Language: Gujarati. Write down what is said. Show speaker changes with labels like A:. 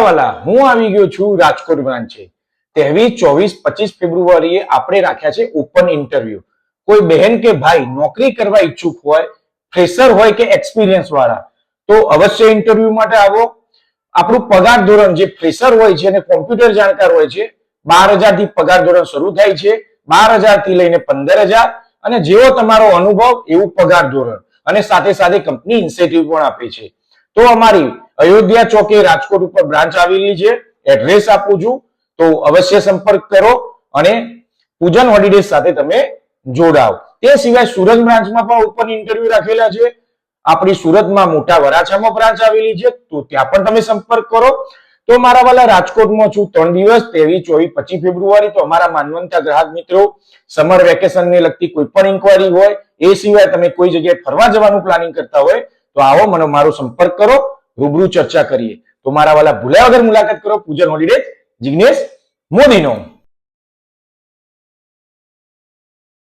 A: વાલા હું આવી ગયો છું રાજકોટ બ્રાન્ચે 23, 24, 25 ફેબ્રુઆરીએ આપણે રાખ્યા છે ઓપન ઇન્ટરવ્યુ. કોઈ બહેન કે ભાઈ નોકરી કરવા ઈચ્છુક હોય, ફ્રેશર હોય કે એક્સપિરિયન્સ વાળા, તો અવશ્ય ઇન્ટરવ્યુ માટે આવો. આપણું પગાર ધોરણ જે ફ્રેશર હોય છે અને કોમ્પ્યુટર જાણકાર હોય છે 12,000 થી પગાર ધોરણ શરૂ થાય છે. 12,000 થી લઈને 15,000 અને જેવો તમારો અનુભવ એવું પગાર ધોરણ અને સાથે સાથે કંપની ઇન્સેન્ટિવ પણ આપે છે. તો અમારી અયોધ્યા ચોકે રાજકોટ ઉપર બ્રાન્ચ આવેલી છે. એડ્રેસ આપું છું, તો અવશ્ય સંપર્ક કરો અને પૂજન હોલિડેઝ સાથે તમે જોડાઓ. તે સિવાય સુરત બ્રાન્ચમાં પણ ઓપન ઇન્ટરવ્યુ રાખેલા છે. આપણી સુરતમાં મોટા વરાછામાં બ્રાન્ચ આવેલી છે, તો ત્યાં પણ તમે સંપર્ક કરો. તો મારા વાલા રાજકોટમાં છું 3 દિવસ 23, 24, 25 ફેબ્રુઆરી. તો અમારા માનવંતા ગ્રાહક મિત્રો સમર વેકેશન ને લગતી કોઈ પણ ઇન્કવાયરી હોય, એ સિવાય તમે કોઈ જગ્યાએ ફરવા જવાનું પ્લાનિંગ કરતા હોય તો આવો, મને મારો સંપર્ક કરો, રૂબરૂ ચર્ચા કરીએ. તો મારા વાલા ભૂલ્યા વગર મુલાકાત કરો પૂજન હોલિડેઝ જિગ્નેશ મોદીનો.